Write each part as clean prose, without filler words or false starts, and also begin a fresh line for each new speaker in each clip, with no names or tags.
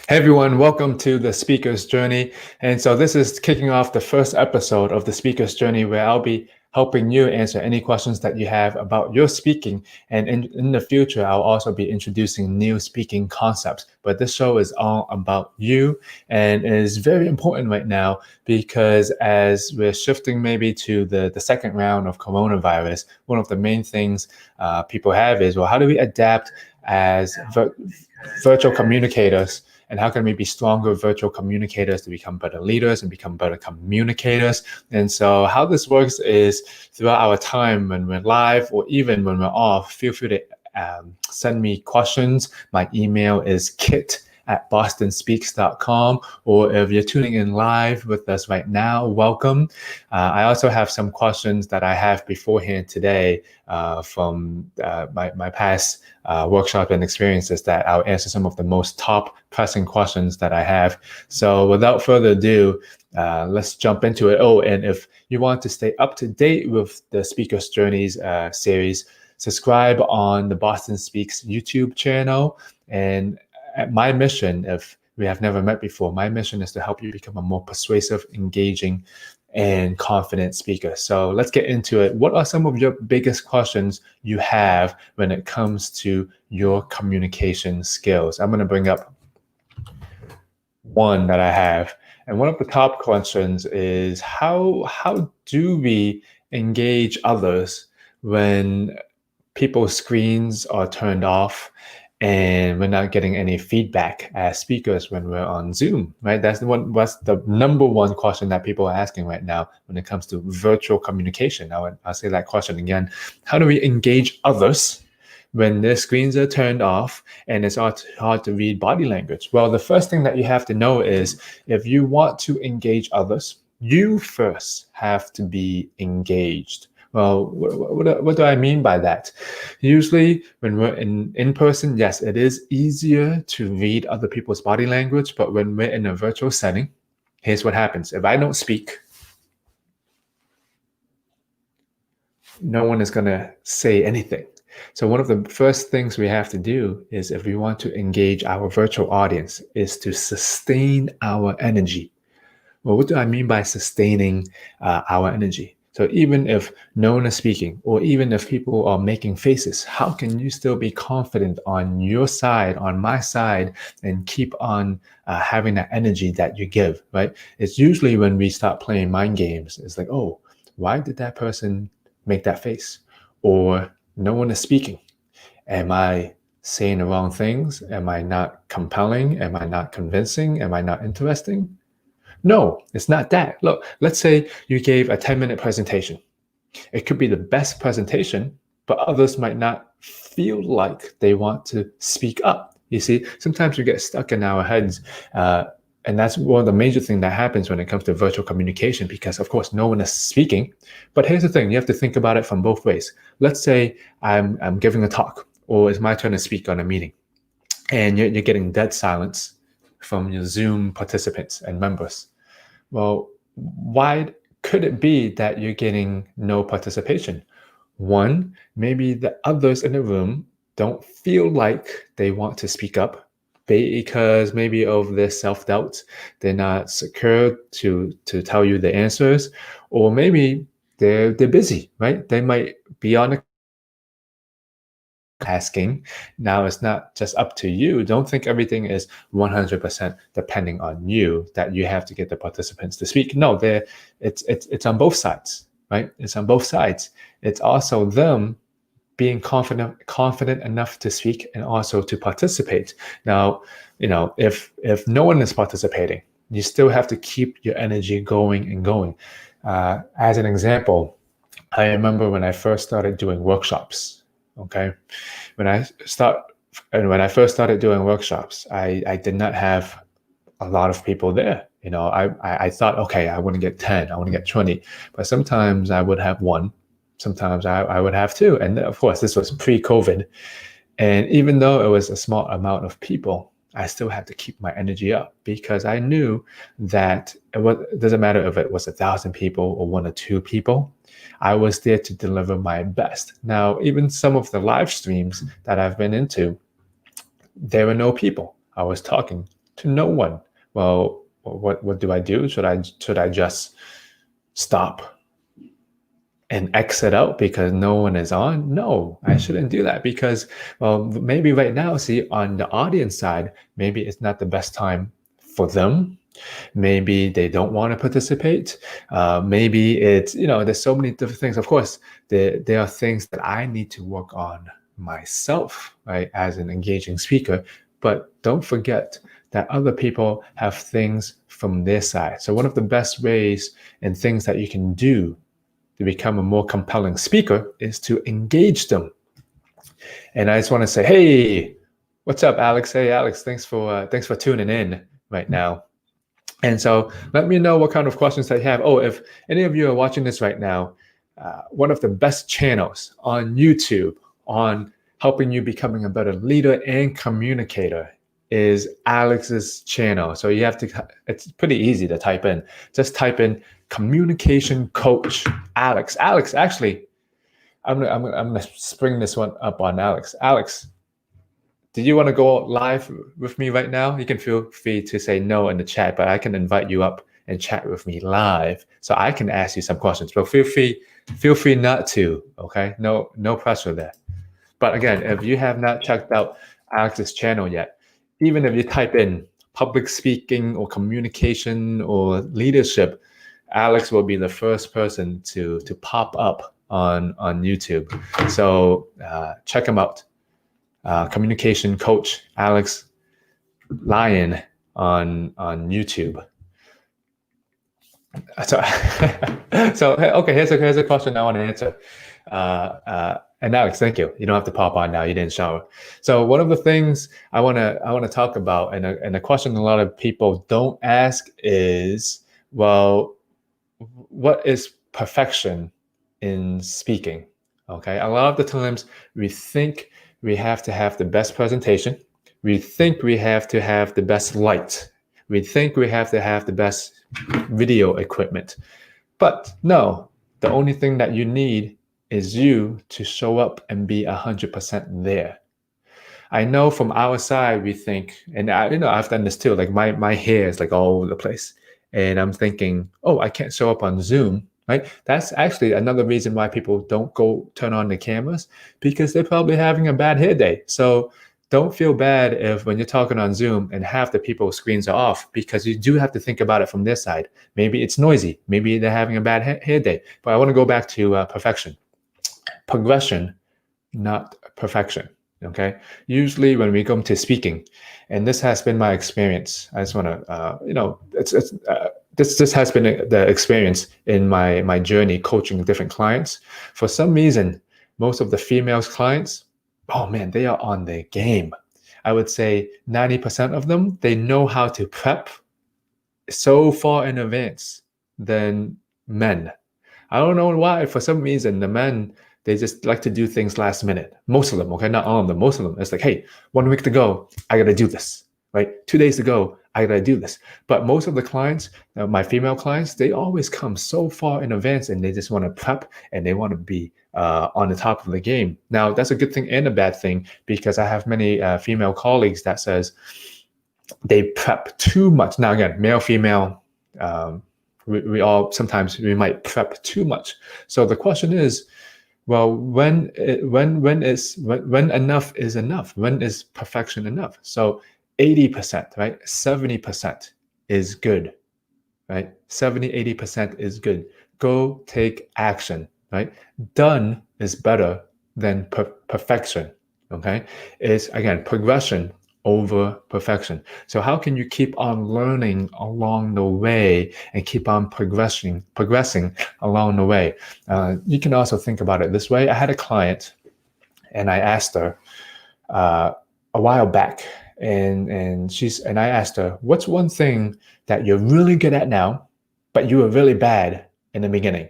Hey everyone, welcome to the Speaker's Journey. And so this is kicking off the first episode of the Speaker's Journey where I'll be helping you answer any questions that you have about your speaking. And in the future, I'll also be introducing new speaking concepts. But this show is all about you and is very important right now because as we're shifting maybe to the second round of coronavirus, one of the main things people have is, well, how do we adapt as virtual communicators? And how can we be stronger virtual communicators to become better leaders and become better communicators? And so how this works is throughout our time when we're live or even when we're off, feel free to send me questions. My email is kit@bostonspeaks.com, or if you're tuning in live with us right now, welcome. I also have some questions that I have beforehand today from my past workshop and experiences that I'll answer some of the most top pressing questions that I have. So without further ado, let's jump into it. Oh, and if you want to stay up to date with the Speaker's Journeys series, subscribe on the Boston Speaks YouTube channel. And my mission, if we have never met before, my mission is to help you become a more persuasive, engaging, and confident speaker. So let's get into it. What are some of your biggest questions you have when it comes to your communication skills? I'm going to bring up one that I have. And one of the top questions is how do we engage others when people's screens are turned off and we're not getting any feedback as speakers when we're on Zoom, right? That's the number one question that people are asking right now when it comes to virtual communication. I'll say that question again. How do we engage others when their screens are turned off and it's hard to read body language? Well, the first thing that you have to know is if you want to engage others, you first have to be engaged. Well, what do I mean by that? Usually when we're in person, yes, it is easier to read other people's body language, but when we're in a virtual setting, here's what happens. If I don't speak, no one is going to say anything. So one of the first things we have to do is, if we want to engage our virtual audience, is to sustain our energy. Well, what do I mean by sustaining our energy? So even if no one is speaking, or even if people are making faces, how can you still be confident on your side, on my side, and keep on having that energy that you give, right? It's usually when we start playing mind games, it's like, oh, why did that person make that face? Or no one is speaking. Am I saying the wrong things? Am I not compelling? Am I not convincing? Am I not interesting? No, it's not that. Look, let's say you gave a 10-minute presentation. It could be the best presentation, but others might not feel like they want to speak up. You see, sometimes we get stuck in our heads. And that's one of the major things that happens when it comes to virtual communication, because of course, no one is speaking. But here's the thing, you have to think about it from both ways. Let's say I'm giving a talk, or it's my turn to speak on a meeting, and you're getting dead silence from your Zoom participants and members. Well, why could it be that you're getting no participation? One, maybe the others in the room don't feel like they want to speak up because maybe of their self-doubt. They're not secure to tell you the answers, or maybe they're busy, right? They might be on a asking. Now it's not just up to you. Don't think everything is 100% depending on you, that you have to get the participants to speak. No, it's on both sides, right? It's on both sides. It's also them being confident enough to speak and also to participate. Now, if no one is participating, you still have to keep your energy going and going. As an example, I remember when I first started doing workshops. Okay, when I first started doing workshops, I did not have a lot of people there. I thought, okay, I want to get 10, I want to get 20, but sometimes I would have one, sometimes I would have two. And of course, this was pre-COVID. And even though it was a small amount of people, I still had to keep my energy up, because I knew that it doesn't matter if it was 1,000 people or 1 or 2 people. I was there to deliver my best. Now, even some of the live streams that I've been into, there were no people. I was talking To no one. Well, what do I do? Should I just stop and exit out because no one is on? No, I shouldn't do that because, well, maybe right now, see, on the audience side, maybe it's not the best time for them. Maybe they don't want to participate. Maybe it's, there's so many different things. Of course, there are things that I need to work on myself, right, as an engaging speaker. But don't forget that other people have things from their side. So one of the best ways and things that you can do to become a more compelling speaker is to engage them. And I just want to say, hey, what's up, Alex? Hey, Alex, thanks for tuning in right now. And so let me know what kind of questions that you have. Oh, if any of you are watching this right now, one of the best channels on YouTube on helping you becoming a better leader and communicator is Alex's channel. So you have to, it's pretty easy to type in. Just type in communication coach Alex. Alex, actually, I'm gonna spring this one up on Alex. Alex, do you want to go live with me right now? You can feel free to say no in the chat, but I can invite you up and chat with me live, so I can ask you some questions. But feel free not to. Okay, no pressure there. But again, if you have not checked out Alex's channel yet, even if you type in public speaking or communication or leadership, Alex will be the first person to pop up on YouTube. So check him out. Communication coach Alex Lyon on YouTube. So okay, here's a question I want to answer. And Alex, thank you. You don't have to pop on now. You didn't shower. So one of the things I want to talk about, and a question a lot of people don't ask is, well, what is perfection in speaking? Okay, a lot of the times we think we have to have the best presentation. We think we have to have the best light. We think we have to have the best video equipment. But no, the only thing that you need is you to show up and be 100% there. I know from our side, we think, and I've done this too, like my hair is like all over the place. And I'm thinking, oh, I can't show up on Zoom, right? That's actually another reason why people don't go turn on the cameras, because they're probably having a bad hair day. So don't feel bad if when you're talking on Zoom and half the people's screens are off, because you do have to think about it from their side. Maybe it's noisy. Maybe they're having a bad hair day. But I want to go back to perfection. Progression, not perfection. Okay. Usually when we come to speaking, and this has been my experience, I just want to, this has been the experience in my journey coaching different clients. For some reason, most of the females clients, oh man, they are on their game. I would say 90% of them, they know how to prep so far in advance than men. I don't know why. For some reason, the men, they just like to do things last minute. Most of them, okay, not all of them, most of them. It's like, hey, 1 week to go, I got to do this, right? 2 days to go, I got to do this. But most of the clients, my female clients, they always come so far in advance and they just want to prep and they want to be on the top of the game. Now, that's a good thing and a bad thing, because I have many female colleagues that says they prep too much. Now, again, male, female, we all, sometimes we might prep too much. So the question is, well, when enough is enough? When is perfection enough? So 80%, right? 70% is good, right? 70, 80% is good. Go take action, right? Done is better than perfection, okay? It's, again, progression over perfection. So how can you keep on learning along the way and keep on progressing along the way? You can also think about it this way. I had a client and I asked her a while back, and I asked her, what's one thing that you're really good at now, but you were really bad in the beginning?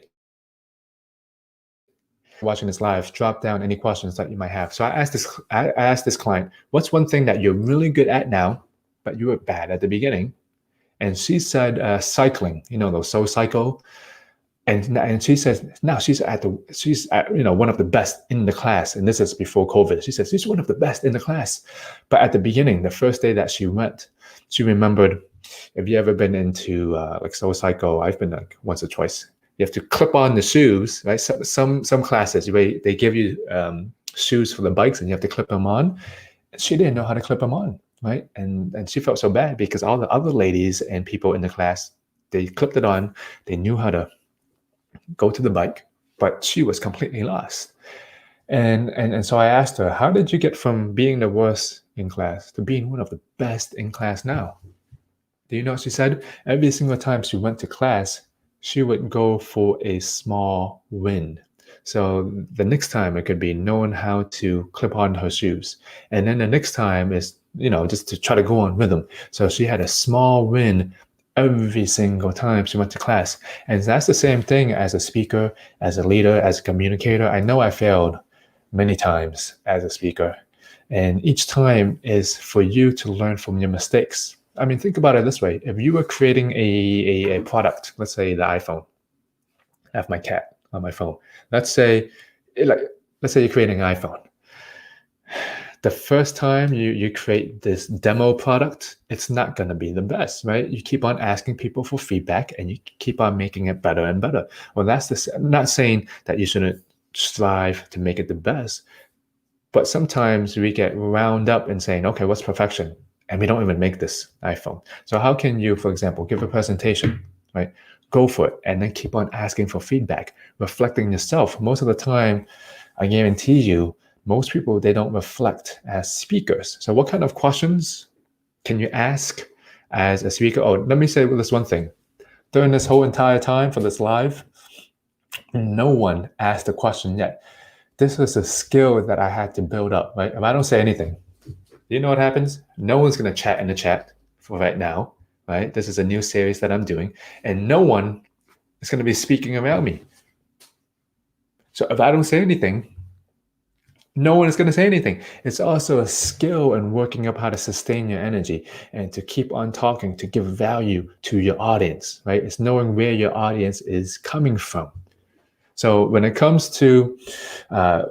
Watching this live, drop down any questions that you might have. So I asked this client, what's one thing that you're really good at now, but you were bad at the beginning? And she said cycling, those SoulCycle. And she says now she's at one of the best in the class, and this is before COVID. She says she's one of the best in the class, but at the beginning, the first day that she went, she remembered. Have you ever been into like Soul Cycle? I've been like once or twice. You have to clip on the shoes, right? Some classes they give you shoes for the bikes, and you have to clip them on. And she didn't know how to clip them on, right? And she felt so bad because all the other ladies and people in the class, they clipped it on. They knew how to go to the bike, but she was completely lost. And so I asked her, how did you get from being the worst in class to being one of the best in class now? Do you know what she said? Every single time she went to class, she would go for a small win. So the next time it could be knowing how to clip on her shoes. And then the next time is, just to try to go on rhythm. So she had a small win every single time she went to class. And that's the same thing as a speaker, as a leader, as a communicator. I know I failed many times as a speaker. And each time is for you to learn from your mistakes. I mean, think about it this way. If you were creating a product, let's say the iPhone, I have my cat on my phone. Let's say you're creating an iPhone. The first time you create this demo product, it's not going to be the best, right? You keep on asking people for feedback and you keep on making it better and better. Well, I'm not saying that you shouldn't strive to make it the best, but sometimes we get wound up in saying, okay, what's perfection? And we don't even make this iPhone. So how can you, for example, give a presentation, right? Go for it and then keep on asking for feedback, reflecting yourself. Most of the time, I guarantee you, most people, they don't reflect as speakers. So what kind of questions can you ask as a speaker? Oh, let me say this one thing. During this whole entire time for this live, no one asked a question yet. This was a skill that I had to build up, right? If I don't say anything, you know what happens? No one's going to chat in the chat for right now, right? This is a new series that I'm doing, and no one is going to be speaking around me. So if I don't say anything, no one is going to say anything. It's also a skill in working up how to sustain your energy and to keep on talking, to give value to your audience, right? It's knowing where your audience is coming from. So when it comes to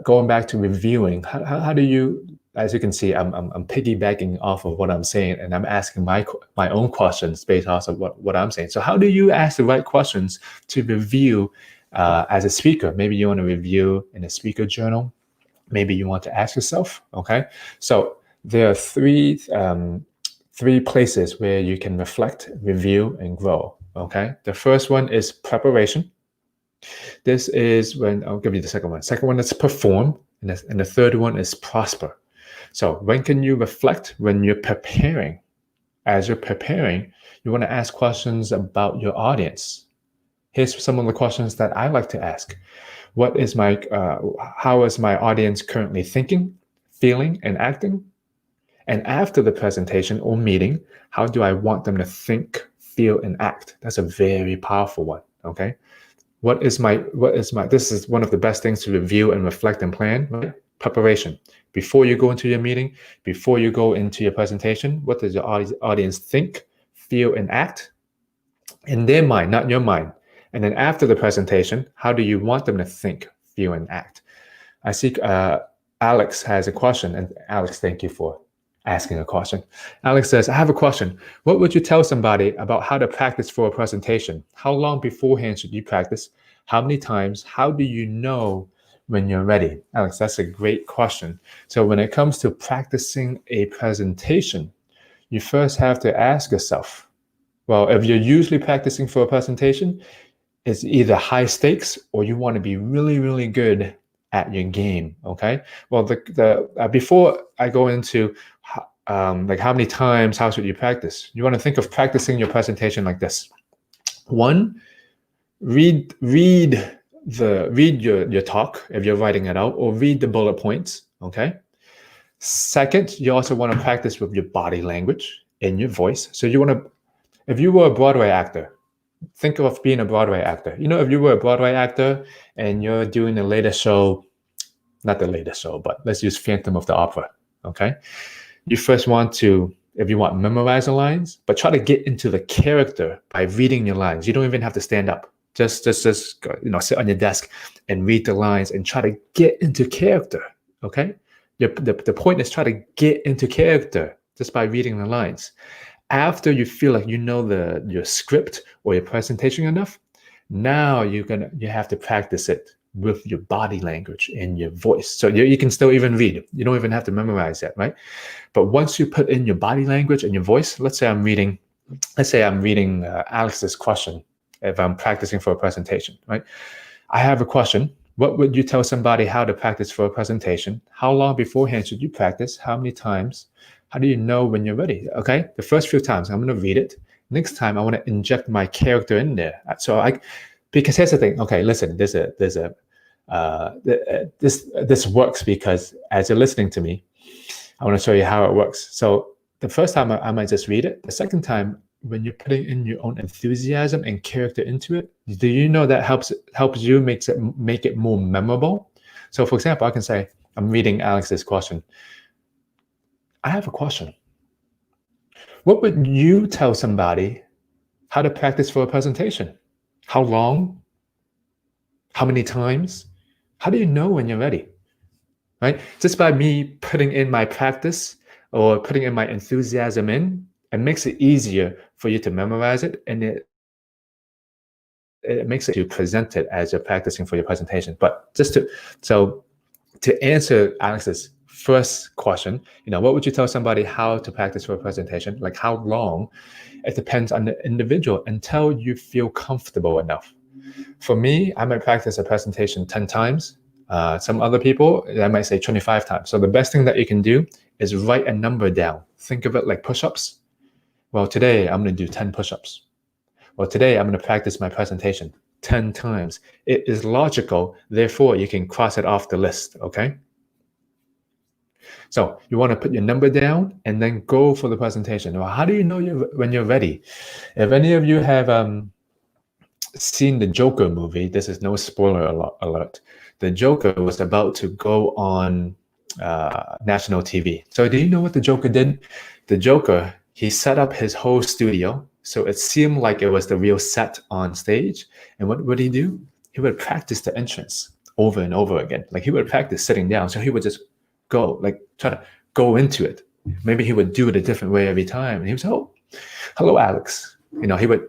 going back to reviewing, how do you, as you can see, I'm piggybacking off of what I'm saying, and I'm asking my own questions based off of what I'm saying. So how do you ask the right questions to review as a speaker? Maybe you want to review in a speaker journal. Maybe you want to ask yourself, okay? So there are three places where you can reflect, review, and grow, okay? The first one is preparation. This is when, I'll give you the second one. Second one is perform, and the third one is prosper. So when can you reflect? When you're preparing. As you're preparing, you want to ask questions about your audience. Here's some of the questions that I like to ask. How is my audience currently thinking, feeling, and acting? And after the presentation or meeting, how do I want them to think, feel, and act? That's a very powerful one, okay? This is one of the best things to review and reflect and plan, right? Preparation. Before you go into your meeting, before you go into your presentation, what does your audience think, feel, and act? In their mind, not your mind. And then after the presentation, how do you want them to think, feel, and act? I see Alex has a question. And Alex, thank you for asking a question. Alex says, I have a question. What would you tell somebody about how to practice for a presentation? How long beforehand should you practice? How many times? How do you know when you're ready? Alex, that's a great question. So when it comes to practicing a presentation, you first have to ask yourself, well, if you're usually practicing for a presentation, it's either high stakes or you want to be really, really good at your game, okay? Well, before I go into like how many times, how should you practice? You want to think of practicing your presentation like this. One, read your talk if you're writing it out, or read the bullet points, okay? Second, you also want to practice with your body language and your voice. So you want to, if you were a Broadway actor, think of being a Broadway actor. You know, if you were a Broadway actor and you're doing the latest show, not the latest show, but let's use Phantom of the Opera, okay? You first want to, if you want, memorize the lines, but try to get into the character by reading your lines. You don't even have to stand up. Just sit on your desk and read the lines and try to get into character. Okay, the point is try to get into character just by reading the lines. After you feel like you know your script or your presentation enough, now you have to practice it with your body language and your voice. So you can still even read. You don't even have to memorize that, right? But once you put in your body language and your voice, let's say I'm reading Alex's question if I'm practicing for a presentation, right? I have a question. What would you tell somebody how to practice for a presentation? How long beforehand should you practice? How many times? How do you know when you're ready? Okay, the first few times I'm going to read it. Next time I want to inject my character in there. Because here's the thing. Okay, listen. This works because as you're listening to me, I want to show you how it works. So the first time I might just read it. The second time, when you're putting in your own enthusiasm and character into it, do you know that helps you make it more memorable? So for example, I can say, I'm reading Alex's question. I have a question. What would you tell somebody how to practice for a presentation? How long? How many times? How do you know when you're ready? Right? Just by me putting in my practice or putting in my enthusiasm in, it makes it easier for you to memorize it, and it makes it to present it as you're practicing for your presentation. But to answer Alex's first question, what would you tell somebody how to practice for a presentation? Like how long? It depends on the individual until you feel comfortable enough. For me, I might practice a presentation 10 times. Some other people, I might say 25 times. So the best thing that you can do is write a number down. Think of it like push-ups. Well, today I'm going to do 10 push-ups. Well, today I'm going to practice my presentation 10 times. It is logical. Therefore, you can cross it off the list, okay? So you want to put your number down and then go for the presentation. Well, how do you know when you're ready? If any of you have seen the Joker movie, this is no spoiler alert. The Joker was about to go on national TV. So do you know what the Joker did? The Joker, he set up his whole studio so it seemed like it was the real set on stage. And what would he do? He would practice the entrance over and over again. Like he would practice sitting down. So he would just try to go into it. Maybe he would do it a different way every time. And he would say, "Oh, hello, Alex." He would,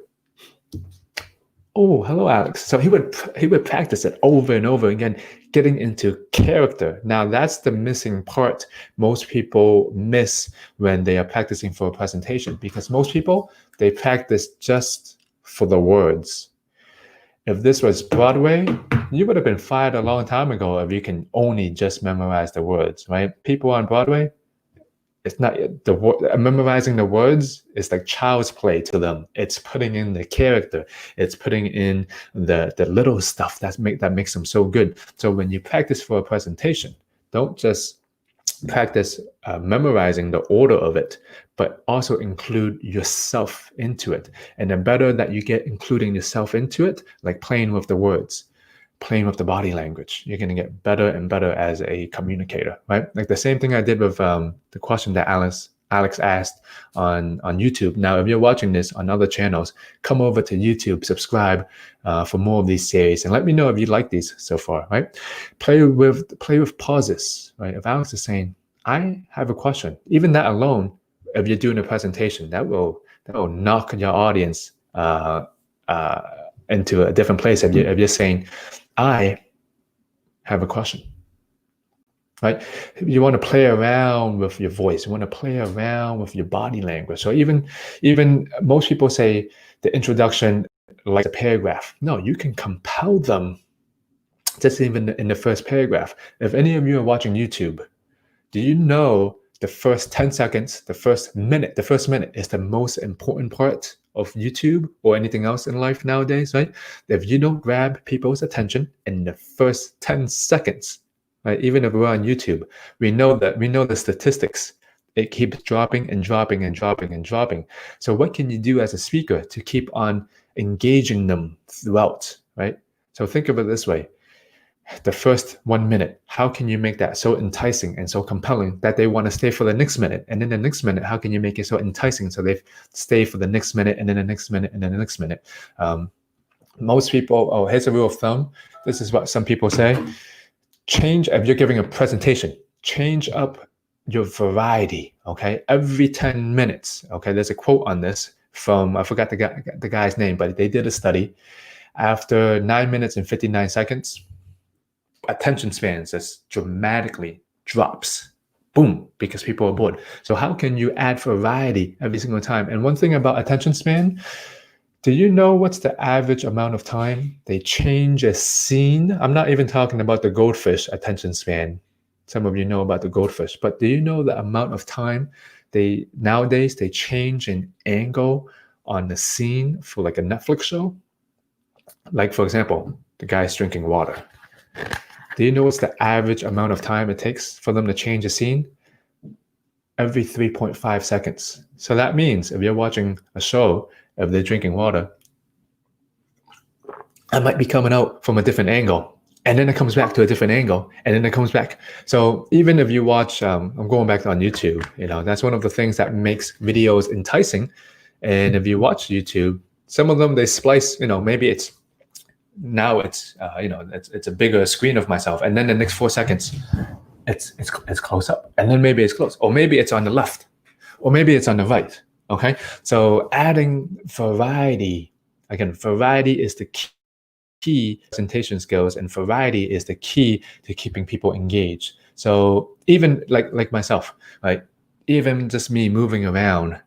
"Oh, hello, Alex." So he would practice it over and over again, getting into character. Now that's the missing part most people miss when they are practicing for a presentation, because most people, they practice just for the words. If this was Broadway, you would have been fired a long time ago if you can only just memorize the words, right? People on Broadway, it's not memorizing the words is like child's play to them. It's putting in the character. It's putting in the little stuff that makes them so good. So when you practice for a presentation, don't just practice memorizing the order of it, but also include yourself into it. And the better that you get including yourself into it, like playing with the words, playing with the body language, you're going to get better and better as a communicator, right? Like the same thing I did with the question that Alex asked on YouTube. Now, if you're watching this on other channels, come over to YouTube, subscribe for more of these series, and let me know if you like these so far, right? Play with pauses, right? If Alex is saying, "I have a question," even that alone, if you're doing a presentation, that will knock your audience into a different place. If you're saying, "I have a question," right? You want to play around with your voice. You want to play around with your body language. So even most people say the introduction like a paragraph. No, you can compel them just even in the first paragraph. If any of you are watching YouTube, do you know the first 10 seconds, the first minute is the most important part of YouTube or anything else in life nowadays, right? If you don't grab people's attention in the first 10 seconds, right? Even if we're on YouTube, we know the statistics. It keeps dropping and dropping and dropping and dropping. So what can you do as a speaker to keep on engaging them throughout, right? So think of it this way. The first 1 minute, how can you make that so enticing and so compelling that they want to stay for the next minute? And then the next minute, how can you make it so enticing so they stay for the next minute and then the next minute and then the next minute? Most people, oh, here's a rule of thumb. This is what some people say. If you're giving a presentation, change up your variety, okay? Every 10 minutes, okay? There's a quote on this from, I forgot the guy's name, but they did a study. After 9 minutes and 59 seconds, attention spans just dramatically drops. Boom, because people are bored. So how can you add variety every single time? And one thing about attention span, do you know what's the average amount of time they change a scene? I'm not even talking about the goldfish attention span. Some of you know about the goldfish, but do you know the amount of time nowadays they change an angle on the scene for like a Netflix show? Like, for example, the guy's drinking water. Do you know what's the average amount of time it takes for them to change a scene? Every 3.5 seconds. So that means if you're watching a show, if they're drinking water, I might be coming out from a different angle, and then it comes back to a different angle, and then it comes back. So even if you watch, I'm going back on YouTube, that's one of the things that makes videos enticing. And if you watch YouTube, some of them, they splice, maybe it's a bigger screen of myself, and then the next 4 seconds, it's close up, and then maybe it's close, or maybe it's on the left, or maybe it's on the right. Okay, so adding variety, again, variety is the key presentation skills, and variety is the key to keeping people engaged. So even like myself, like even just me moving around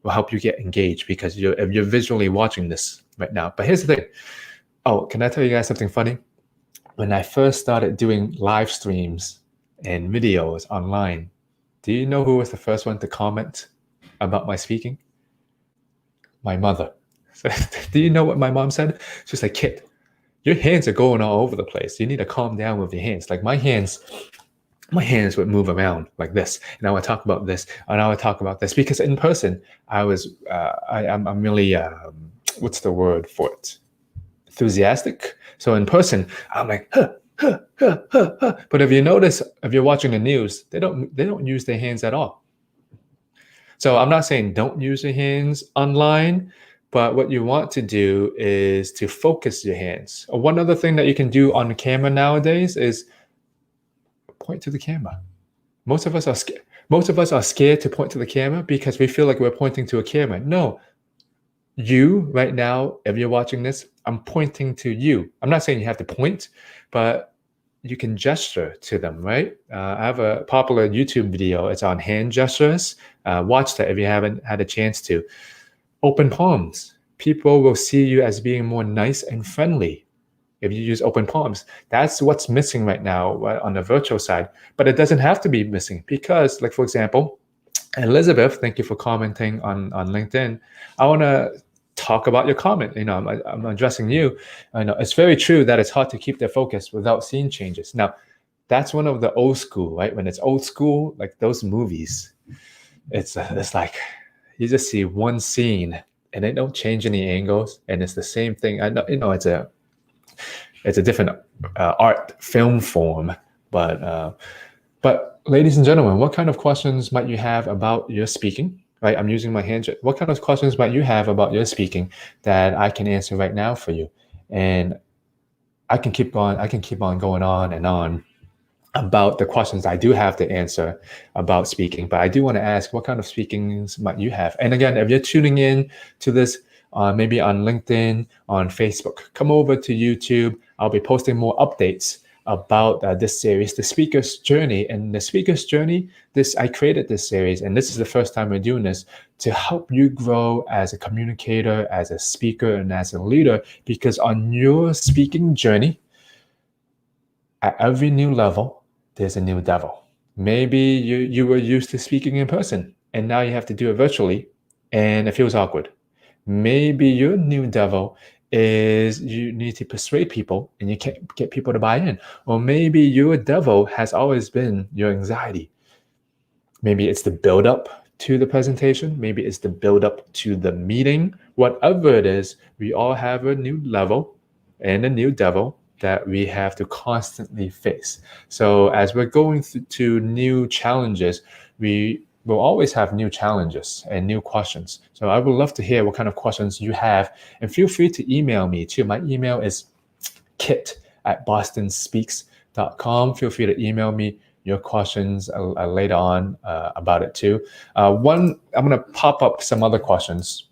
will help you get engaged, because if you're visually watching this right now. But here's the thing. Oh, can I tell you guys something funny? When I first started doing live streams and videos online, do you know who was the first one to comment about my speaking? My mother. So, do you know what my mom said? She's like, "Kid, your hands are going all over the place. You need to calm down with your hands." Like my hands would move around like this, and I would talk about this, and I would talk about this, because in person I'm really what's the word for it? Enthusiastic. So in person, I'm like, huh, huh, huh, huh, huh. But if you notice, if you're watching the news, they don't use their hands at all. So I'm not saying don't use your hands online, but what you want to do is to focus your hands. One other thing that you can do on the camera nowadays is point to the camera. Most of us are scared. Most of us are scared to point to the camera because we feel like we're pointing to a camera. No, you right now, if you're watching this, I'm pointing to you. I'm not saying you have to point, but you can gesture to them, right? I have a popular YouTube video. It's on hand gestures. Watch that if you haven't had a chance to. Open palms. People will see you as being more nice and friendly if you use open palms. That's what's missing right now on the virtual side. But it doesn't have to be missing, because, like, for example, Elizabeth, thank you for commenting on LinkedIn. I want to talk about your comment. I'm addressing you. I know it's very true that it's hard to keep their focus without seeing changes. Now, that's one of the old school, right? When it's old school, like those movies, it's like you just see one scene and they don't change any angles, and it's the same thing. I know, it's a different art film form, but ladies and gentlemen, what kind of questions might you have about your speaking? Right, I'm using my hand. What kind of questions might you have about your speaking that I can answer right now for you? And I can keep on going on and on about the questions I do have to answer about speaking. But I do want to ask, what kind of speakings might you have? And again, if you're tuning in to this, maybe on LinkedIn, on Facebook, come over to YouTube. I'll be posting more updates about this series, The Speaker's Journey. And The Speaker's Journey, I created this series, and this is the first time we're doing this, to help you grow as a communicator, as a speaker, and as a leader. Because on your speaking journey, at every new level, there's a new devil. Maybe you were used to speaking in person, and now you have to do it virtually, and it feels awkward. Maybe your new devil is you need to persuade people and you can't get people to buy in. Or maybe your devil has always been your anxiety. Maybe it's the build up to the presentation. Maybe it's the build up to the meeting. Whatever it is, we all have a new level and a new devil that we have to constantly face. So as we're going to new challenges, we we'll always have new challenges and new questions. So I would love to hear what kind of questions you have, and feel free to email me too. My email is kit@bostonspeaks.com. Feel free to email me your questions later on about it too. I'm going to pop up some other questions,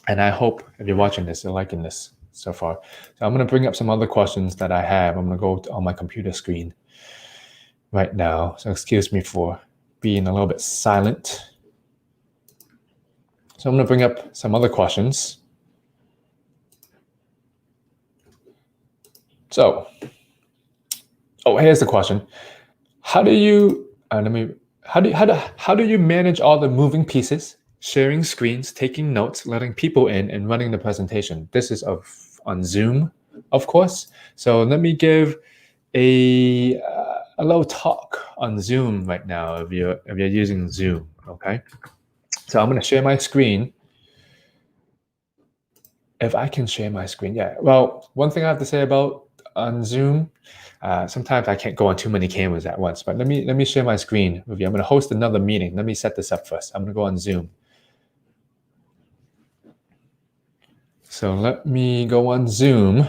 and I hope if you're watching this, you're liking this so far. So I'm going to bring up some other questions that I have. I'm going to go on my computer screen right now. So excuse me for being a little bit silent. So I'm going to bring up some other questions. So, here's the question. How do you manage all the moving pieces, sharing screens, taking notes, letting people in, and running the presentation? This is on Zoom, of course. So let me give a little talk on Zoom right now if you're using Zoom, okay? So I'm going to share my screen. If I can share my screen, yeah. Well, one thing I have to say about on Zoom, sometimes I can't go on too many cameras at once, but let me share my screen with you. I'm going to host another meeting. Let me set this up first. I'm going to go on Zoom. So let me go on Zoom.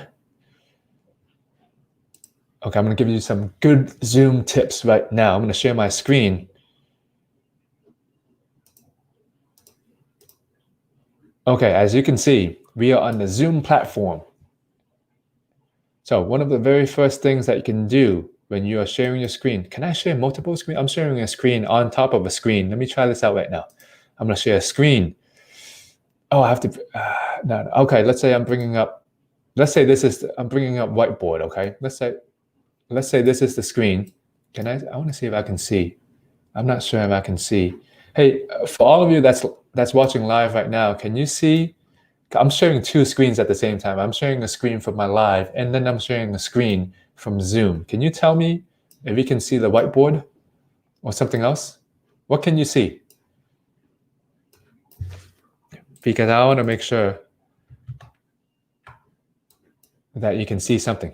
Okay, I'm going to give you some good Zoom tips right now. I'm going to share my screen. Okay, as you can see, we are on the Zoom platform. So one of the very first things that you can do when you are sharing your screen, can I share multiple screens? I'm sharing a screen on top of a screen. Let me try this out right now. I'm going to share a screen. Oh, I have to, no. Okay, let's say I'm bringing up whiteboard, okay? Let's say this is the screen. I want to see if I can see. I'm not sure if I can see. Hey, for all of you that's watching live right now, can you see? I'm sharing two screens at the same time. I'm sharing a screen from my live, and then I'm sharing a screen from Zoom. Can you tell me if you can see the whiteboard or something else? What can you see? Because I want to make sure that you can see something.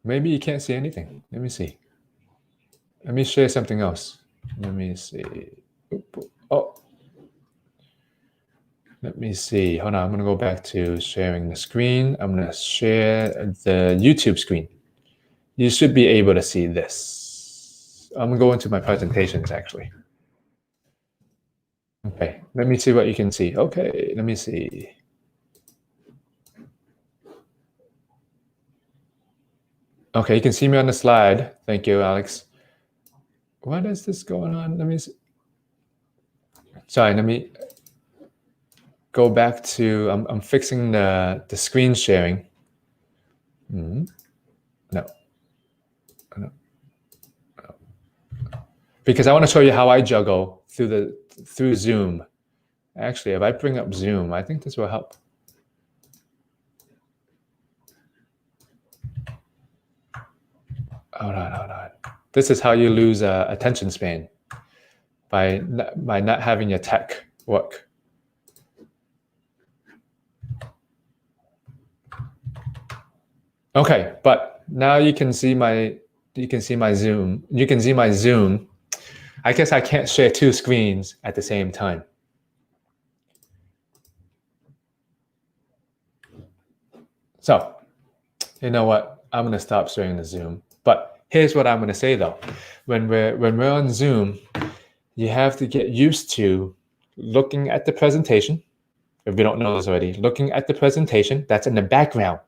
Maybe you can't see anything. Let me see. Let me share something else. Let me see. Oh. Let me see. Hold on. I'm going to go back to sharing the screen. I'm going to share the YouTube screen. You should be able to see this. I'm going to go into my presentations, actually. Okay. Let me see what you can see. Okay. Let me see. Okay. You can see me on the slide. Thank you, Alex. What is this going on? Let me see. Sorry. Let me go back to, I'm fixing the screen sharing. No. Because I want to show you how I juggle through Zoom. Actually, if I bring up Zoom, I think this will help. Hold on. This is how you lose attention span by not having your tech work. Okay, but now you can see my Zoom. You can see my Zoom. I guess I can't share two screens at the same time. So, you know what? I'm gonna stop sharing the Zoom. But here's what I'm gonna say though. When we're on Zoom, you have to get used to looking at the presentation. If you don't know this already, looking at the presentation that's in the background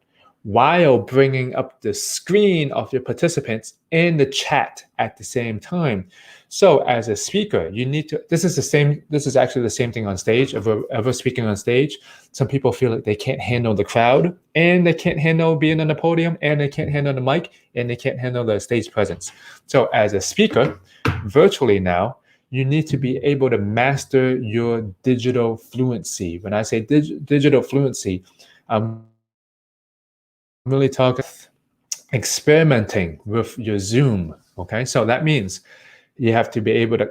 while bringing up the screen of your participants in the chat at the same time. So as a speaker, you need to, this is actually the same thing on stage. If we're ever speaking on stage, some people feel like they can't handle the crowd, and they can't handle being on the podium, and they can't handle the mic, and they can't handle the stage presence. So as a speaker, virtually now, you need to be able to master your digital fluency. When I say digital fluency, I'm really talking experimenting with your Zoom. Okay, so that means you have to be able to,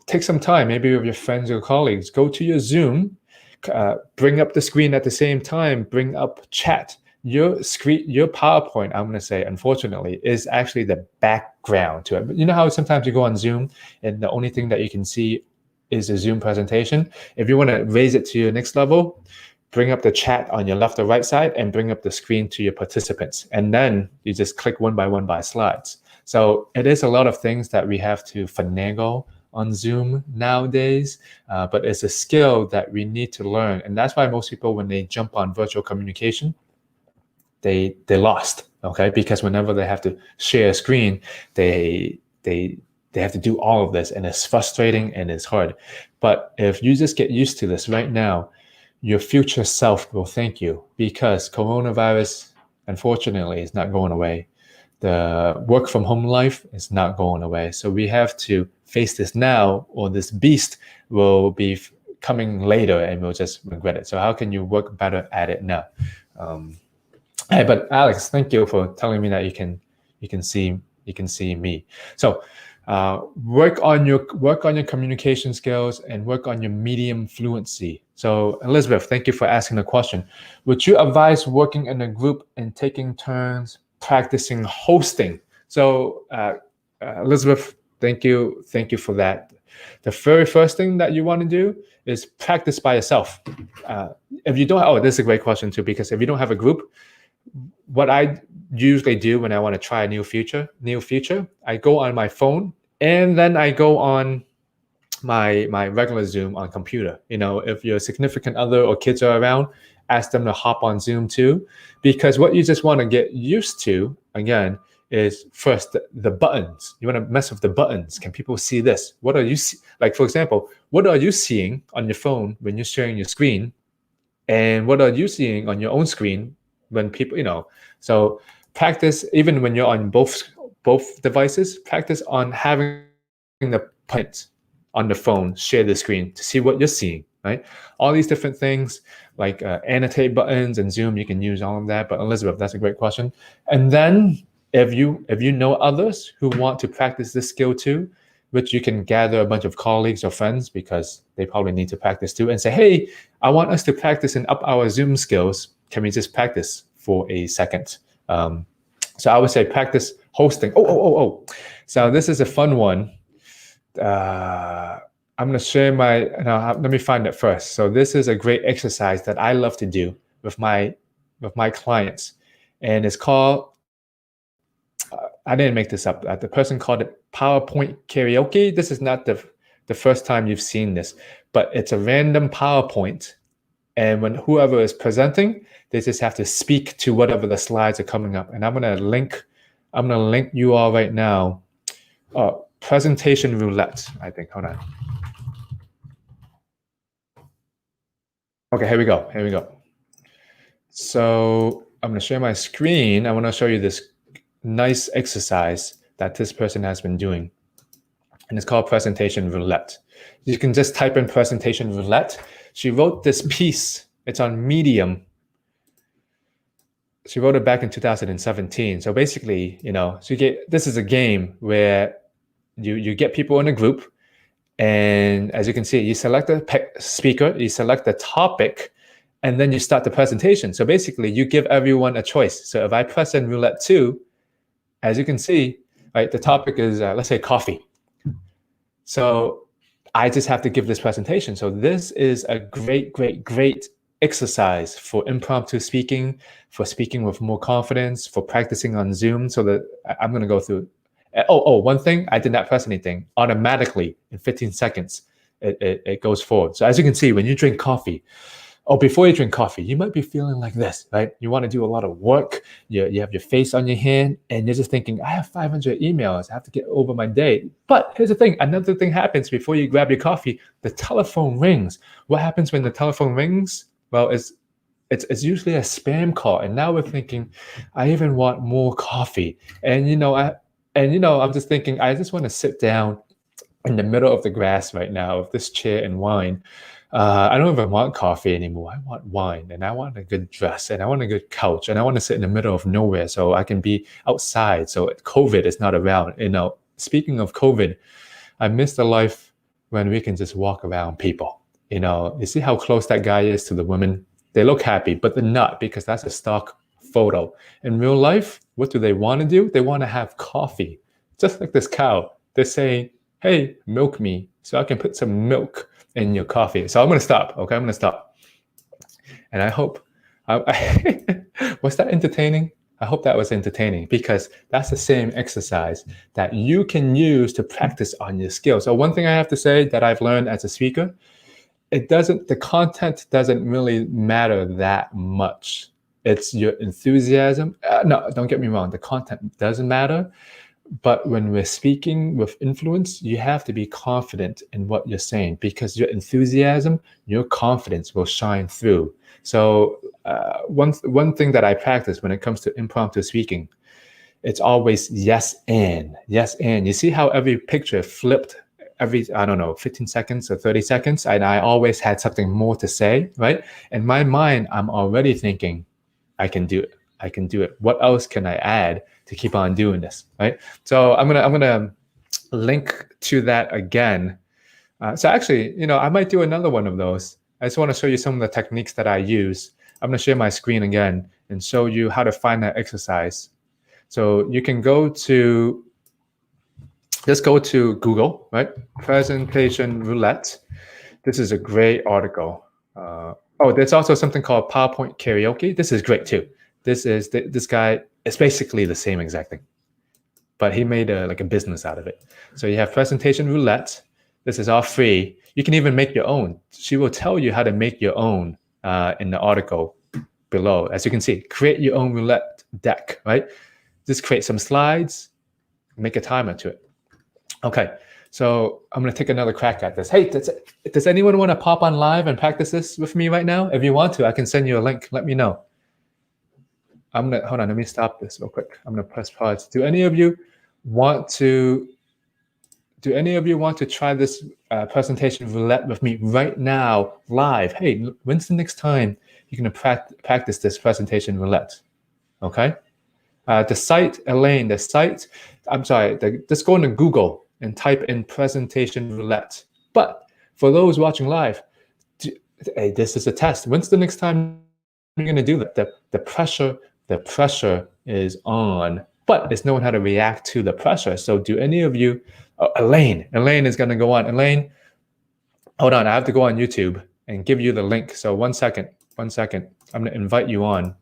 take some time, maybe with your friends or colleagues, go to your Zoom, bring up the screen at the same time, bring up chat, your screen, your PowerPoint, I'm going to say, unfortunately, is actually the background to it. But you know how sometimes you go on Zoom and the only thing that you can see is a Zoom presentation? If you want to raise it to your next level, bring up the chat on your left or right side and bring up the screen to your participants. And then you just click one by slides. So it is a lot of things that we have to finagle on Zoom nowadays, but it's a skill that we need to learn. And that's why most people, when they jump on virtual communication, they lost, okay? Because whenever they have to share a screen, they have to do all of this, and it's frustrating and it's hard. But if you just get used to this right now, your future self will thank you, because coronavirus, unfortunately, is not going away. The work from home life is not going away. So we have to face this now, or this beast will be coming later and we'll just regret it. So how can you work better at it now? Hey, but Alex, thank you for telling me that you can see me. So work on your communication skills and work on your medium fluency. So Elizabeth, thank you for asking the question. Would you advise working in a group and taking turns practicing hosting? So Elizabeth, thank you for that. The very first thing that you want to do is practice by yourself. If you don't, this is a great question too, because if you don't have a group, what I usually do when I want to try a new feature, I go on my phone and then I go on my regular Zoom on computer. You know, if your significant other or kids are around, ask them to hop on Zoom too, because what you just want to get used to, again, is first the buttons. You want to mess with the buttons. Can people see this? What are you like, for example, what are you seeing on your phone when you're sharing your screen? And what are you seeing on your own screen when people, you know? So practice, even when you're on both devices, practice on having the print on the phone, share the screen to see what you're seeing, right? All these different things like annotate buttons and Zoom, you can use all of that. But Elizabeth, that's a great question. And then if you know others who want to practice this skill too, which you can gather a bunch of colleagues or friends, because they probably need to practice too, and say, hey, I want us to practice and up our Zoom skills. Can we just practice for a second? So I would say practice hosting. Oh. So this is a fun one. I'm going to share let me find it first. So this is a great exercise that I love to do with my clients. And it's called, I didn't make this up. The person called it PowerPoint karaoke. This is not the first time you've seen this, but it's a random PowerPoint. And when whoever is presenting, they just have to speak to whatever the slides are coming up. And I'm going to link you all right now. Presentation roulette, I think. Hold on. Okay, here we go. So I'm going to share my screen. I want to show you this nice exercise that this person has been doing. And it's called presentation roulette. You can just type in presentation roulette. She wrote this piece. It's on Medium. She wrote it back in 2017. So basically, this is a game where you get people in a group, and as you can see, you select the speaker, you select the topic, and then you start the presentation. So basically, you give everyone a choice. So if I press in roulette 2, as you can see, right, the topic is, let's say, coffee. So I just have to give this presentation. So this is a great exercise for impromptu speaking, for speaking with more confidence, for practicing on Zoom. So that I'm going to go through. One thing, I did not press anything. Automatically, in 15 seconds, it goes forward. So as you can see, when you drink coffee, before you drink coffee, you might be feeling like this, right? You want to do a lot of work. You have your face on your hand, and you're just thinking, I have 500 emails. I have to get over my day. But here's the thing. Another thing happens before you grab your coffee. The telephone rings. What happens when the telephone rings? Well, it's usually a spam call. And now we're thinking, I even want more coffee. And, I'm just thinking, I just want to sit down in the middle of the grass right now with this chair and wine. I don't even want coffee anymore. I want wine, and I want a good dress, and I want a good couch, and I want to sit in the middle of nowhere so I can be outside. So COVID is not around. Speaking of COVID, I miss the life when we can just walk around people. You see how close that guy is to the women? They look happy, but they're not, because that's a stock photo. In real life, what do they want to do? They want to have coffee, just like this cow. They're saying, hey, milk me so I can put some milk in your coffee. So I'm going to stop. Okay, I'm going to stop. And I hope, was that entertaining? I hope that was entertaining, because that's the same exercise that you can use to practice on your skills. So one thing I have to say that I've learned as a speaker, the content doesn't really matter that much. It's your enthusiasm. No, don't get me wrong. The content doesn't matter. But when we're speaking with influence, you have to be confident in what you're saying, because your enthusiasm, your confidence will shine through. So one thing that I practice when it comes to impromptu speaking, it's always yes and. Yes and. You see how every picture flipped every, I don't know, 15 seconds or 30 seconds, and I always had something more to say, right? In my mind, I'm already thinking, I can do it. I can do it. What else can I add to keep on doing this, right? So I'm gonna link to that again. So actually, I might do another one of those. I just want to show you some of the techniques that I use. I'm gonna share my screen again and show you how to find that exercise. So you can just go to Google, right? Presentation roulette. This is a great article. There's also something called PowerPoint karaoke. This is great too. This guy. It's basically the same exact thing, but he made a business out of it. So you have presentation roulette. This is all free. You can even make your own. She will tell you how to make your own in the article below. As you can see, create your own roulette deck, right? Just create some slides, make a timer to it. Okay, so I'm gonna take another crack at this. Hey, does anyone want to pop on live and practice this with me right now? If you want to, I can send you a link. Let me know. Hold on, let me stop this real quick. I'm gonna press pause. Do any of you want to try this presentation roulette with me right now, live? Hey, when's the next time you're gonna practice this presentation roulette? Okay. The site, Elaine, just go into Google and type in presentation roulette. But for those watching live, hey, this is a test. When's the next time you're going to do that? The pressure is on, but there's no one how to react to the pressure. So do any of you, Elaine is going to go on. Elaine, hold on. I have to go on YouTube and give you the link. So one second. I'm going to invite you on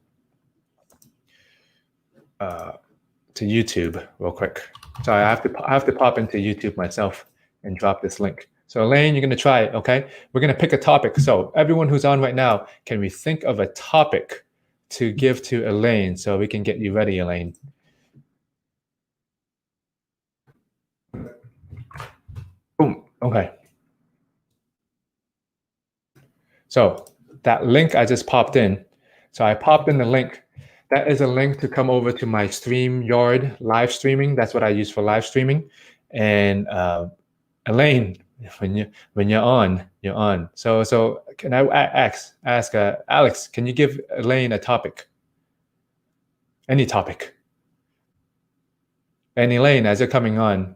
to YouTube real quick. So I have to pop into YouTube myself and drop this link. So Elaine, you're going to try it, okay? We're going to pick a topic. So everyone who's on right now, can we think of a topic to give to Elaine so we can get you ready, Elaine? Boom. Okay. So that link I just popped in. So I popped in the link. That is a link to come over to my StreamYard live streaming. That's what I use for live streaming. And Elaine, when you're on, you're on. So can I ask Alex? Can you give Elaine a topic? Any topic? And Elaine, as you're coming on.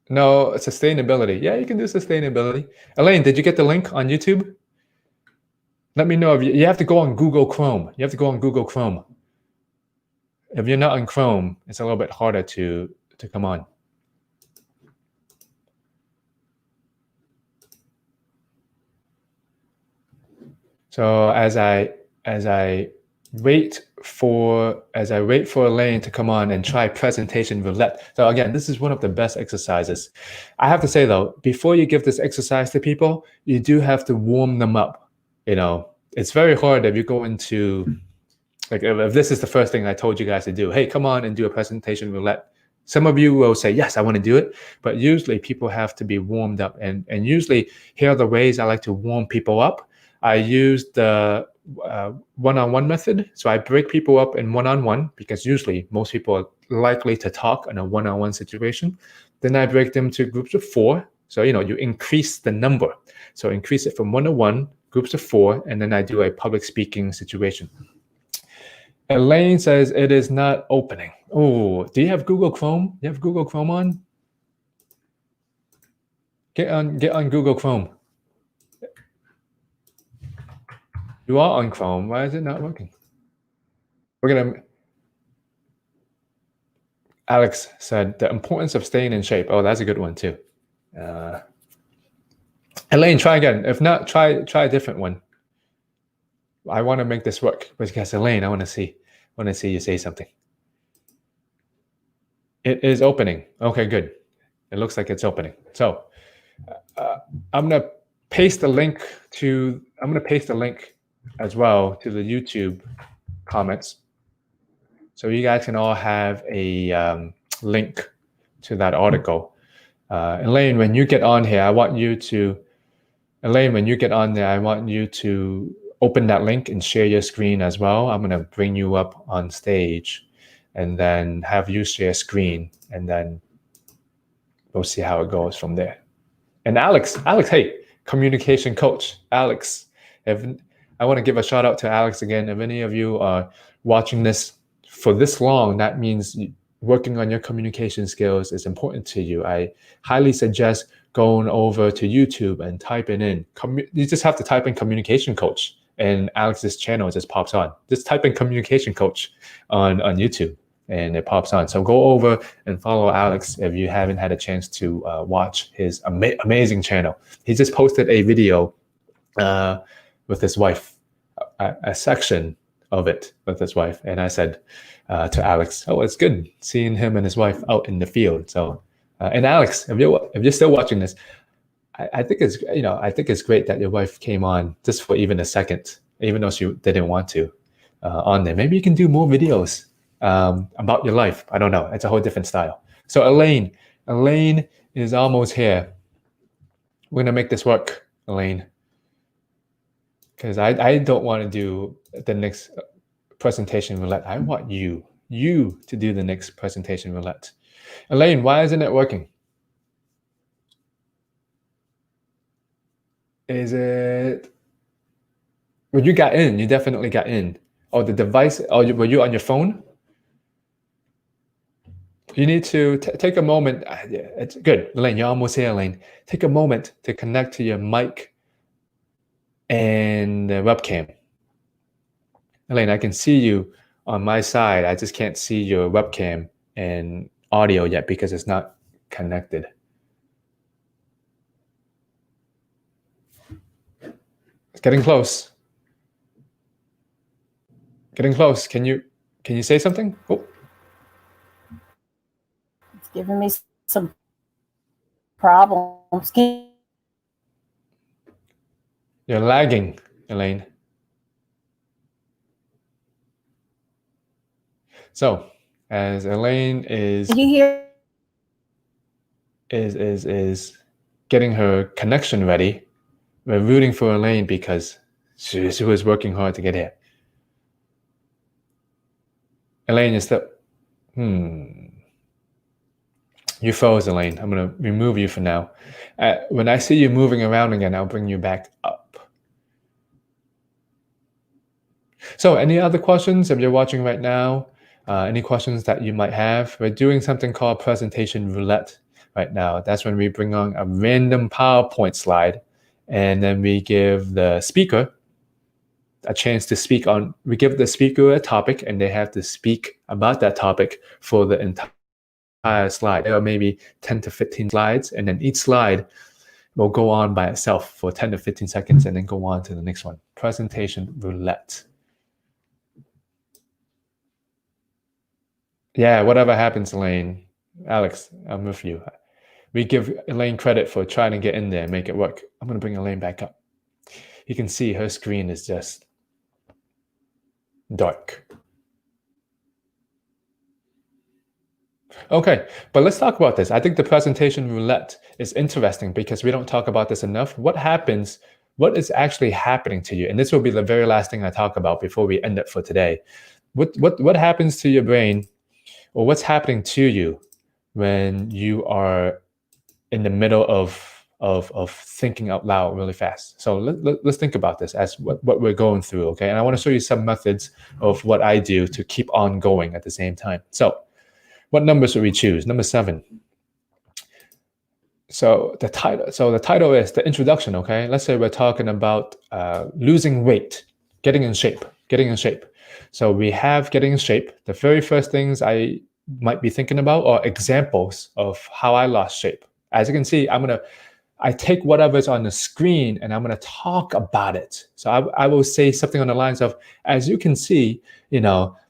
No, sustainability. Yeah, you can do sustainability. Elaine, did you get the link on YouTube? Let me know if you have to go on Google Chrome. You have to go on Google Chrome. If you're not on Chrome, it's a little bit harder to come on. So as I wait for Elaine to come on and try presentation roulette. So again, this is one of the best exercises. I have to say though, before you give this exercise to people, you do have to warm them up. It's very hard if you go into, like, if this is the first thing I told you guys to do, hey, come on and do a presentation roulette. Some of you will say, yes, I want to do it. But usually people have to be warmed up. And usually here are the ways I like to warm people up. I use the one-on-one method. So I break people up in one-on-one, because usually most people are likely to talk in a one-on-one situation. Then I break them to groups of 4. So, you increase the number. So increase it from 1 to 1, groups of 4, and then I do a public speaking situation. Elaine says it is not opening. Oh, do you have Google Chrome? You have Google Chrome on? Get on Google Chrome. You are on Chrome. Why is it not working? We're gonna. Alex said the importance of staying in shape. Oh, that's a good one too. Elaine, try again. If not, try a different one. I want to make this work because Elaine, I want to see you say something. It is opening. Okay, good. It looks like it's opening. So I'm gonna paste the link as well to the YouTube comments, so you guys can all have a link to that article. Elaine, when you get on here, I want you to open that link and share your screen as well. I'm gonna bring you up on stage, and then have you share screen, and then we'll see how it goes from there. And Alex, hey, communication coach, Alex. I want to give a shout out to Alex again. If any of you are watching this for this long, that means working on your communication skills is important to you. I highly suggest going over to YouTube and typing in. You just have to type in communication coach, and Alex's channel just pops on. Just type in communication coach on YouTube, and it pops on. So go over and follow Alex if you haven't had a chance to watch his amazing channel. He just posted a video with his wife, a section of it with his wife. And I said to Alex, oh, it's good seeing him and his wife out in the field. So, and Alex, if you're still watching this, I think it's great that your wife came on just for even a second, even though she didn't want to on there. Maybe you can do more videos about your life. I don't know. It's a whole different style. So Elaine is almost here. We're gonna make this work, Elaine, because I don't want to do the next presentation roulette. I want you to do the next presentation roulette. Elaine, why isn't it working? Is it? Well, you got in. You definitely got in. Oh, the device. Oh, were you on your phone? You need to take a moment. Yeah, it's good. Elaine, you're almost here, Elaine. Take a moment to connect to your mic and the webcam. Elaine, I can see you on my side. I just can't see your webcam and audio yet because it's not connected. It's getting close. Getting close. Can you say something? Oh.
It's giving me some problems.
You're lagging, Elaine. So, as Elaine is getting her connection ready, we're rooting for Elaine because she was working hard to get here. Elaine is still. You froze, Elaine. I'm going to remove you for now. When I see you moving around again, I'll bring you back up. So any other questions if you're watching right now? Any questions that you might have? We're doing something called presentation roulette right now. That's when we bring on a random PowerPoint slide, and then we give the speaker a chance to speak on. We give the speaker a topic, and they have to speak about that topic for the entire slide. There are maybe 10 to 15 slides, and then each slide will go on by itself for 10 to 15 seconds and then go on to the next one. Presentation roulette. Yeah, whatever happens, Elaine. Alex, I'm with you. We give Elaine credit for trying to get in there and make it work. I'm going to bring Elaine back up. You can see her screen is just dark. Okay, but let's talk about this. I think the presentation roulette is interesting because we don't talk about this enough. What is actually happening to you? And this will be the very last thing I talk about before we end it for today. What happens to your brain, or what's happening to you when you are in the middle of thinking out loud really fast? So let's think about this as what we're going through, okay? And I want to show you some methods of what I do to keep on going at the same time. So what number should we choose? Number 7. So the title is the introduction, okay? Let's say we're talking about losing weight, getting in shape. getting in shape. So we have getting in shape. The very first things I might be thinking about are examples of how I lost shape. As you can see, I take whatever's on the screen and I'm going to talk about it. So I will say something on the lines of, as you can see,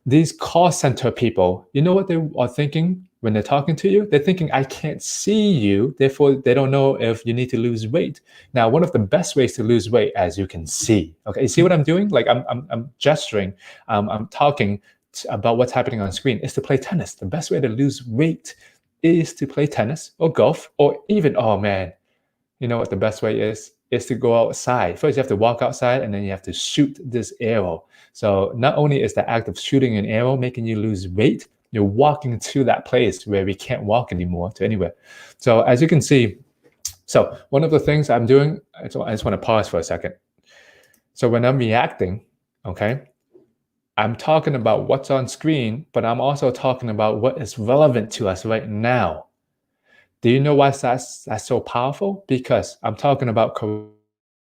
these call center people, you know what they are thinking when they're talking to you? They're thinking, I can't see you, therefore they don't know if you need to lose weight. Now, one of the best ways to lose weight, as you can see, okay, you see what I'm doing? Like I'm gesturing, I'm talking about what's happening on screen, is to play tennis. The best way to lose weight is to play tennis or golf, or even, oh man, you know what the best way is to go outside. First, you have to walk outside and then you have to shoot this arrow. So not only is the act of shooting an arrow making you lose weight, you're walking to that place where we can't walk anymore to anywhere. So as you can see, so one of the things I'm doing, I just want to pause for a second. So when I'm reacting, okay, I'm talking about what's on screen, but I'm also talking about what is relevant to us right now. Do you know why that's so powerful? Because I'm talking about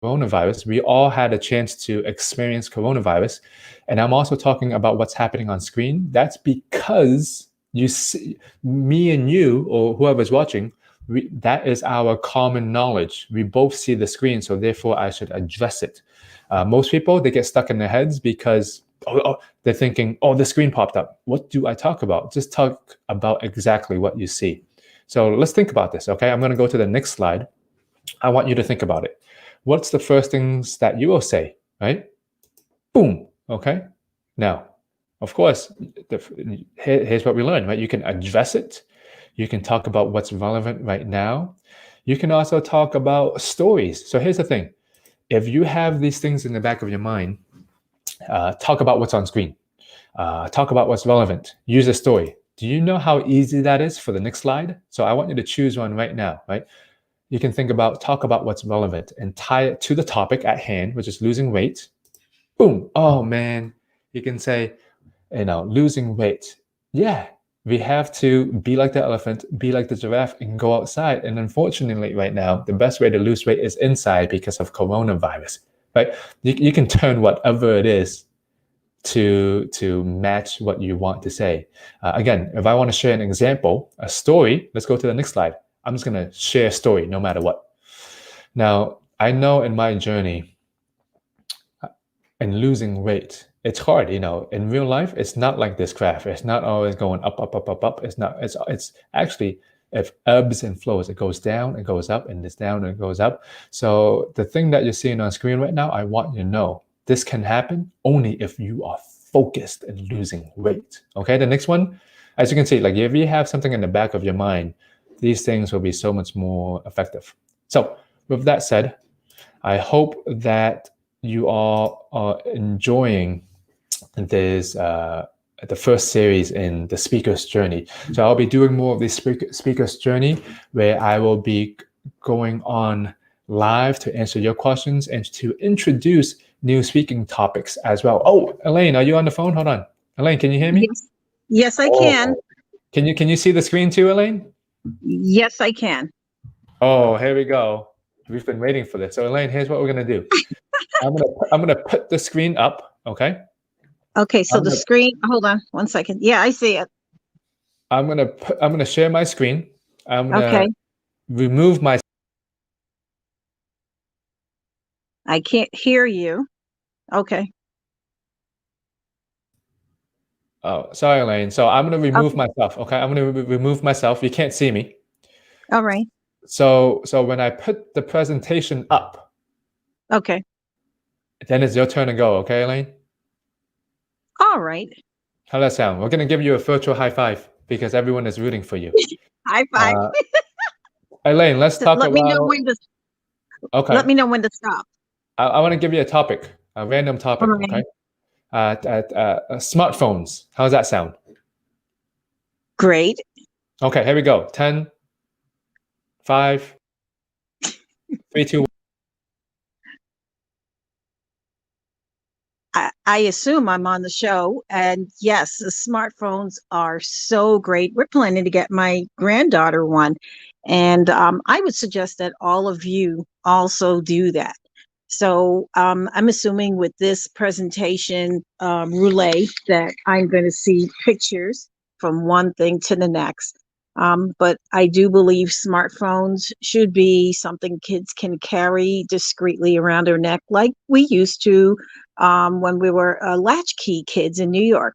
coronavirus. We all had a chance to experience coronavirus. And I'm also talking about what's happening on screen. That's because you see, me and you, or whoever's watching, that is our common knowledge. We both see the screen, so therefore I should address it. Most people, they get stuck in their heads because they're thinking, oh, the screen popped up. What do I talk about? Just talk about exactly what you see. So let's think about this, okay? I'm going to go to the next slide. I want you to think about it. What's the first things that you will say, right? Boom, okay? Now, of course, here's what we learned, right? You can address it. You can talk about what's relevant right now. You can also talk about stories. So here's the thing. If you have these things in the back of your mind, talk about what's on screen. Talk about what's relevant. Use a story. Do you know how easy that is for the next slide? So I want you to choose one right now, right? You can talk about what's relevant and tie it to the topic at hand, which is losing weight. Boom. Oh man. You can say, losing weight. Yeah, we have to be like the elephant, be like the giraffe, and go outside. And unfortunately, right now, the best way to lose weight is inside because of coronavirus, right? You can turn whatever it is to match what you want to say. Again, if I want to share an example, a story, let's go to the next slide. I'm just going to share a story no matter what. Now, I know in my journey in losing weight, it's hard, in real life, it's not like this graph. It's not always going up, up, up, up, up. It's actually, if ebbs and flows, it goes down, it goes up, and it's down, and it goes up. So the thing that you're seeing on screen right now, I want you to know, this can happen only if you are focused and losing weight. Okay, the next one, as you can see, like if you have something in the back of your mind, these things will be so much more effective. So with that said, I hope that you all are enjoying this the first series in the speaker's journey. So I'll be doing more of this speaker's journey where I will be going on live to answer your questions and to introduce new speaking topics as well. Oh, Elaine, are you on the phone? Hold on. Elaine, can you hear me?
Yes, I can.
Can you see the screen too, Elaine?
Yes, I can.
Oh, here we go. We've been waiting for this. So Elaine, here's what we're gonna do. I'm gonna put the screen up, okay?
Okay, so the screen, hold on one second. Yeah, I see it.
I'm gonna share my screen. I'm gonna
Okay.
remove my.
I can't hear you. Okay.
Oh, sorry, Elaine. So I'm gonna remove myself. Okay, I'm gonna remove myself. You can't see me.
All right.
So when I put the presentation up,
Okay.
then it's your turn to go. Okay, Elaine.
All right.
How does that sound? We're gonna give you a virtual high five because everyone is rooting for you.
High five.
Elaine, let's talk about.
Let me know when to.
Okay.
Let me know when to stop.
I want to give you a topic, a random topic.
Right.
Okay. Smartphones. How does that sound?
Great.
Okay, here we go. 10, 5, 3, 2, 1.
I assume I'm on the show, and yes, the smartphones are so great. We're planning to get my granddaughter one, and I would suggest that all of you also do that. So I'm assuming with this presentation roulette that I'm going to see pictures from one thing to the next. But I do believe smartphones should be something kids can carry discreetly around their neck, like we used to when we were latchkey kids in New York.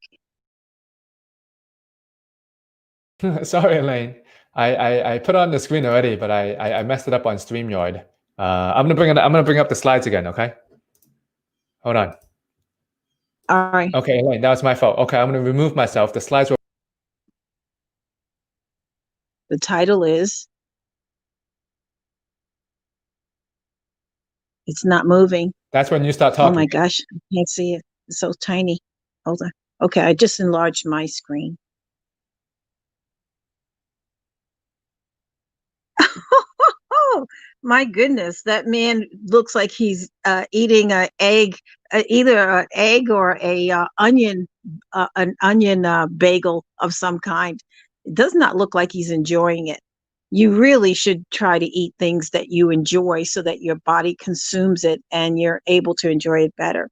Sorry, Elaine. I put it on the screen already, but I messed it up on StreamYard. I'm gonna bring up the slides again. Okay, hold on.
All right.
Okay, Elaine, that was my fault. Okay, I'm gonna remove myself. The slides were.
The title is. It's not moving.
That's when you start
Oh
talking.
my gosh, I can't see it. It's so tiny. Hold on. Okay, I just enlarged my screen. Oh my goodness, that man looks like he's eating an egg, either an egg or a an onion bagel of some kind. It does not look like he's enjoying it. You really should try to eat things that you enjoy so that your body consumes it and you're able to enjoy it better.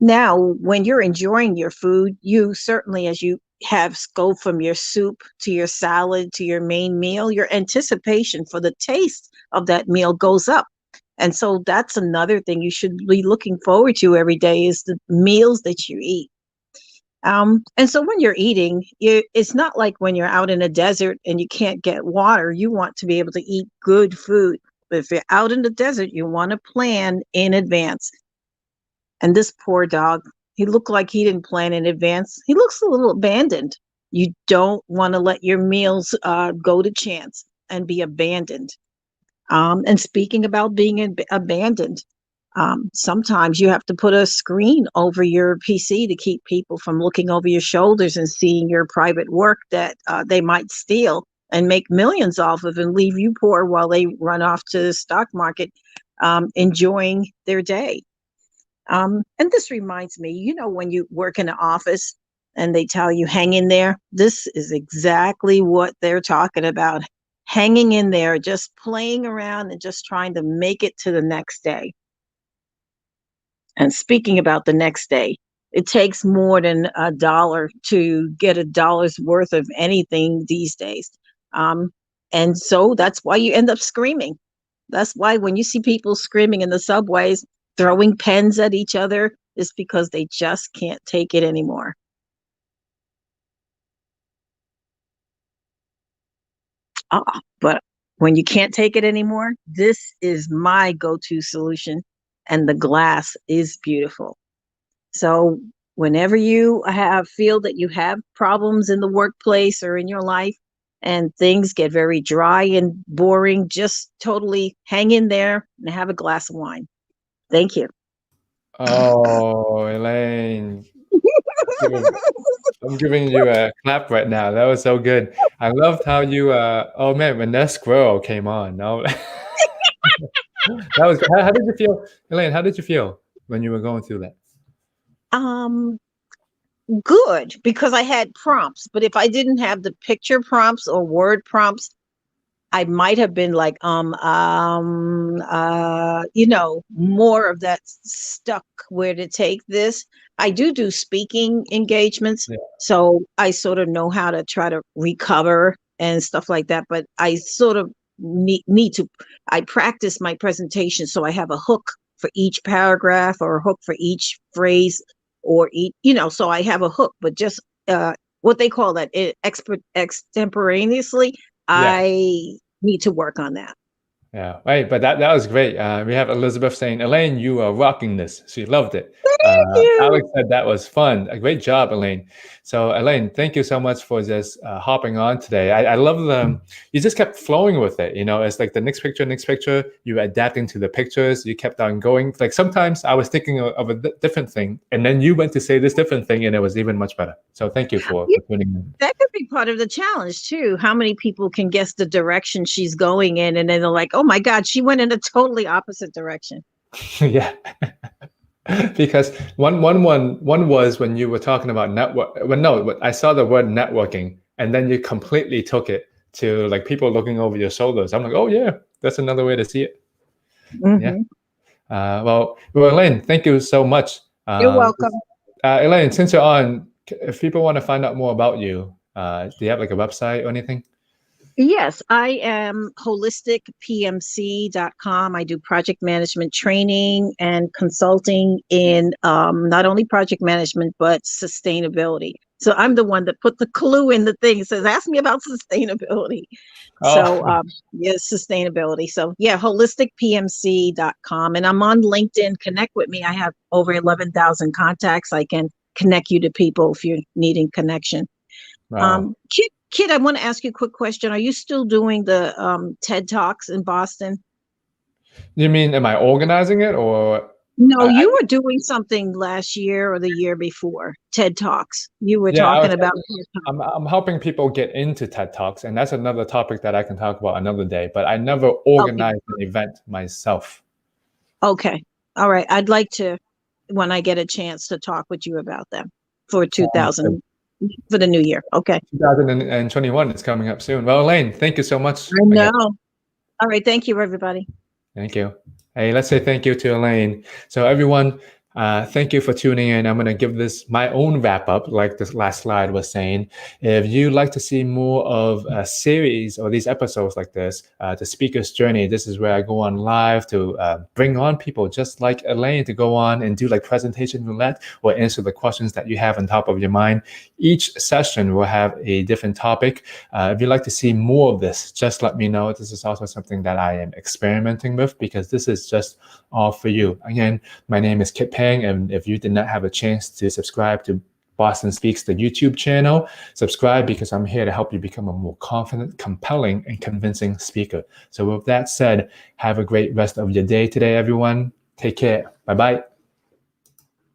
Now, when you're enjoying your food, you certainly, as you have go from your soup to your salad to your main meal, your anticipation for the taste of that meal goes up. And so that's another thing you should be looking forward to every day is the meals that you eat. And so when you're eating, it's not like when you're out in a desert and you can't get water. You want to be able to eat good food. But if you're out in the desert, you want to plan in advance. And this poor dog, he looked like he didn't plan in advance. He looks a little abandoned. You don't want to let your meals go to chance and be abandoned. And speaking about being abandoned, sometimes you have to put a screen over your PC to keep people from looking over your shoulders and seeing your private work that they might steal and make millions off of and leave you poor while they run off to the stock market enjoying their day. And this reminds me, you know, when you work in an office and they tell you hang in there, this is exactly what they're talking about. Hanging in there, just playing around and just trying to make it to the next day. And speaking about the next day, it takes more than a dollar to get a dollar's worth of anything these days. Um, and so that's why you end up screaming. That's why when you see people screaming in the subways, throwing pens at each other, is because they just can't take it anymore. But when you can't take it anymore, this is my go-to solution, and the glass is beautiful. So whenever you feel that you have problems in the workplace or in your life and things get very dry and boring, just totally hang in there and have a glass of wine. Thank you.
Oh, Elaine, I'm giving you a clap right now. That was so good. I loved how you. Oh man, when that squirrel came on, no, that was. How did you feel, Elaine? How did you feel when you were going through that?
Um, Good, because I had prompts, but if I didn't have the picture prompts or word prompts, I might have been like, you know, more of that stuck where to take this. I do speaking engagements,
Yeah.
so I sort of know how to try to recover and stuff like that. But I sort of need to, I practice my presentation so I have a hook for each paragraph or a hook for each phrase or each, you know, so I have a hook, but just what they call that extemporaneously.
Yeah.
I need to work on that.
Yeah, right. But that was great. We have Elizabeth saying, Elaine, you are rocking this. She loved it.
Thank you.
Alex said that was fun. A great job, Elaine. So, Elaine, thank you so much for just hopping on today. I love the, you just kept flowing with it. You know, it's like the next picture, you were adapting to the pictures. You kept on going. Like sometimes I was thinking of a different thing, and then you went to say this different thing, and it was even much better. So, thank you for tuning in.
That could be part of the challenge too. How many people can guess the direction she's going in, and then they're like, "Oh my God, she went in a totally opposite direction."
Yeah. Because one was when you were talking about network. Well, no, I saw the word networking, and then you completely took it to like people looking over your shoulders. I'm like, oh yeah, that's another way to see it.
Mm-hmm.
Yeah. Well, Elaine, thank you so much.
You're welcome.
Elaine, since you're on, if people want to find out more about you, do you have like a website or anything?
Yes, I am holisticpmc.com. I do project management training and consulting in not only project management, but sustainability. So I'm the one that put the clue in the thing. It says, ask me about sustainability. So,
Oh,
yes, sustainability. So, yeah, holisticpmc.com. And I'm on LinkedIn. Connect with me. I have over 11,000 contacts. I can connect you to people if you're needing connection.
wow.
Kid, I want to ask you a quick question. Are you still doing the TED Talks in Boston?
You mean, am I organizing it or?
No,
I
you were doing something last year or the year before. TED Talks. You were
yeah, I
talking
was.
about TED Talks.
I'm helping people get into TED Talks, and that's another topic that I can talk about another day. But I never
Okay.
organized an event myself.
Okay. All right. I'd like to, when I get a chance, to talk with you about them for
Sounds good.
2000, for the new year. Okay.
2021 is coming up soon. Well, Elaine, thank you so much
I
again.
know. All right. Thank you, everybody.
Thank you. Hey, let's say thank you to Elaine. So everyone, thank you for tuning in. I'm going to give this my own wrap up, like this last slide was saying. If you'd like to see more of a series or these episodes like this, the speaker's journey, this is where I go on live to bring on people just like Elaine to go on and do like presentation roulette or answer the questions that you have on top of your mind. Each session will have a different topic. If you'd like to see more of this, just let me know. This is also something that I am experimenting with because this is just all for you. Again, my name is Kit Pang, and if you did not have a chance to subscribe to Boston Speaks, the YouTube channel, subscribe because I'm here to help you become a more confident, compelling, and convincing speaker. So with that said, have a great rest of your day today, everyone. Take care. Bye-bye.